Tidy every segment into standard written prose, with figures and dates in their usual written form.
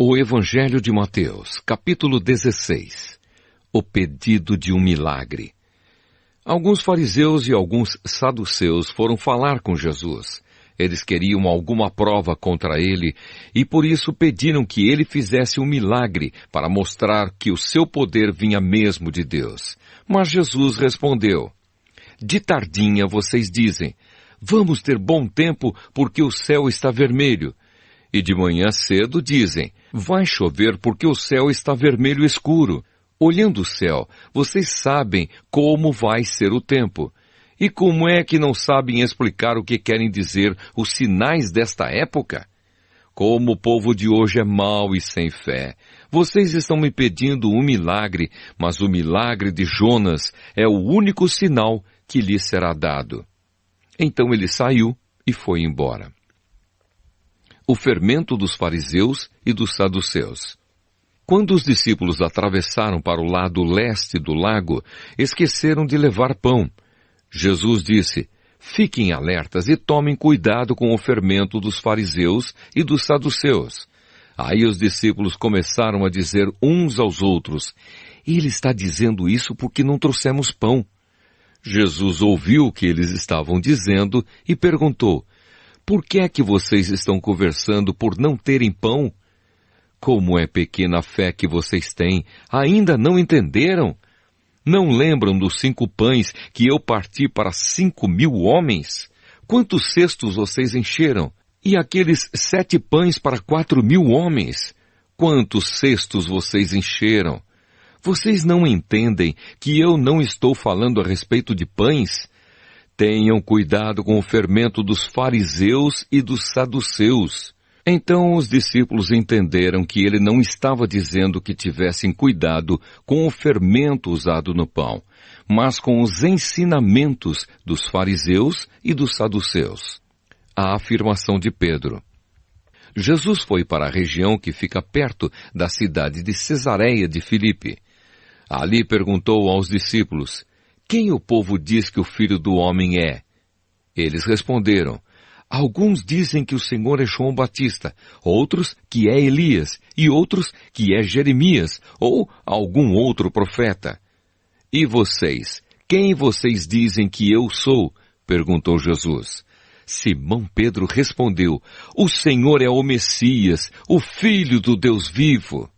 O Evangelho de Mateus, capítulo 16. O pedido de um milagre. Alguns fariseus e alguns saduceus foram falar com Jesus. Eles queriam alguma prova contra ele e por isso pediram que ele fizesse um milagre para mostrar que o seu poder vinha mesmo de Deus. Mas Jesus respondeu: de tardinha vocês dizem, vamos ter bom tempo porque o céu está vermelho. E de manhã cedo dizem, vai chover porque o céu está vermelho escuro. Olhando o céu, vocês sabem como vai ser o tempo. E como é que não sabem explicar o que querem dizer os sinais desta época? Como o povo de hoje é mau e sem fé. Vocês estão me pedindo um milagre, mas o milagre de Jonas é o único sinal que lhe será dado. Então ele saiu e foi embora. O fermento dos fariseus e dos saduceus. Quando os discípulos atravessaram para o lado leste do lago, esqueceram de levar pão. Jesus disse, fiquem alertas e tomem cuidado com o fermento dos fariseus e dos saduceus. Aí os discípulos começaram a dizer uns aos outros, ele está dizendo isso porque não trouxemos pão. Jesus ouviu o que eles estavam dizendo e perguntou, por que é que vocês estão conversando por não terem pão? Como é pequena a fé que vocês têm, ainda não entenderam? Não lembram dos 5 pães que eu parti para 5.000 homens? Quantos cestos vocês encheram? E aqueles 7 pães para 4.000 homens? Quantos cestos vocês encheram? Vocês não entendem que eu não estou falando a respeito de pães? Tenham cuidado com o fermento dos fariseus e dos saduceus. Então os discípulos entenderam que ele não estava dizendo que tivessem cuidado com o fermento usado no pão, mas com os ensinamentos dos fariseus e dos saduceus. A afirmação de Pedro. Jesus foi para a região que fica perto da cidade de Cesareia de Filipe. Ali perguntou aos discípulos, quem o povo diz que o Filho do Homem é? Eles responderam, alguns dizem que o Senhor é João Batista, outros que é Elias, e outros que é Jeremias, ou algum outro profeta. E vocês, quem vocês dizem que eu sou? Perguntou Jesus. Simão Pedro respondeu, o Senhor é o Messias, o Filho do Deus vivo.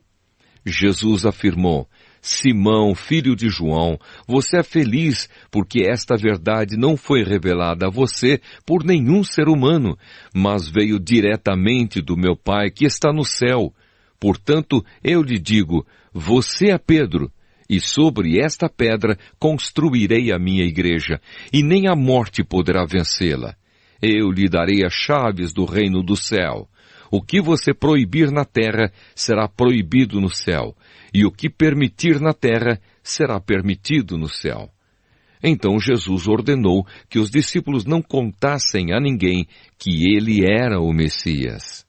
Jesus afirmou, Simão, filho de João, você é feliz porque esta verdade não foi revelada a você por nenhum ser humano, mas veio diretamente do meu Pai que está no céu. Portanto, eu lhe digo, você é Pedro, e sobre esta pedra construirei a minha igreja, e nem a morte poderá vencê-la. Eu lhe darei as chaves do reino do céu. O que você proibir na terra será proibido no céu, e o que permitir na terra será permitido no céu. Então Jesus ordenou que os discípulos não contassem a ninguém que ele era o Messias.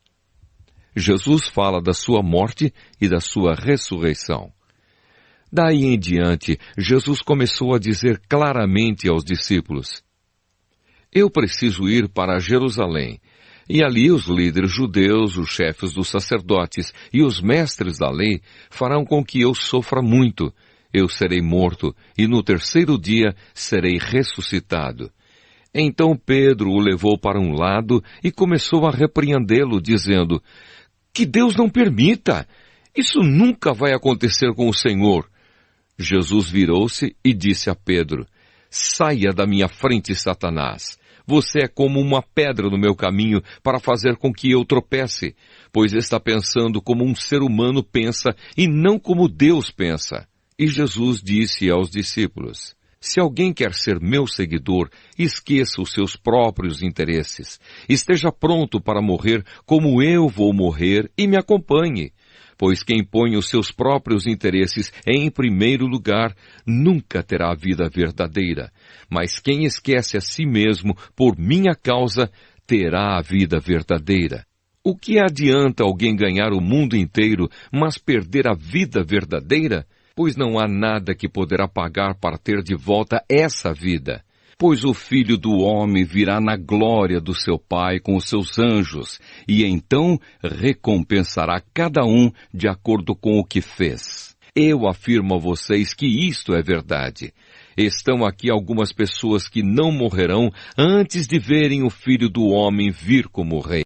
Jesus fala da sua morte e da sua ressurreição. Daí em diante, Jesus começou a dizer claramente aos discípulos, eu preciso ir para Jerusalém, e ali os líderes judeus, os chefes dos sacerdotes e os mestres da lei farão com que eu sofra muito. Eu serei morto e no 3º dia serei ressuscitado. Então Pedro o levou para um lado e começou a repreendê-lo, dizendo, que Deus não permita! Isso nunca vai acontecer com o Senhor. Jesus virou-se e disse a Pedro, saia da minha frente, Satanás. Você é como uma pedra no meu caminho para fazer com que eu tropece, pois está pensando como um ser humano pensa e não como Deus pensa. E Jesus disse aos discípulos, se alguém quer ser meu seguidor, esqueça os seus próprios interesses. Esteja pronto para morrer como eu vou morrer e me acompanhe. Pois quem põe os seus próprios interesses em primeiro lugar, nunca terá a vida verdadeira. Mas quem esquece a si mesmo por minha causa, terá a vida verdadeira. O que adianta alguém ganhar o mundo inteiro, mas perder a vida verdadeira? Pois não há nada que poderá pagar para ter de volta essa vida. Pois o Filho do Homem virá na glória do seu Pai com os seus anjos, e então recompensará cada um de acordo com o que fez. Eu afirmo a vocês que isto é verdade. Estão aqui algumas pessoas que não morrerão antes de verem o Filho do Homem vir como Rei.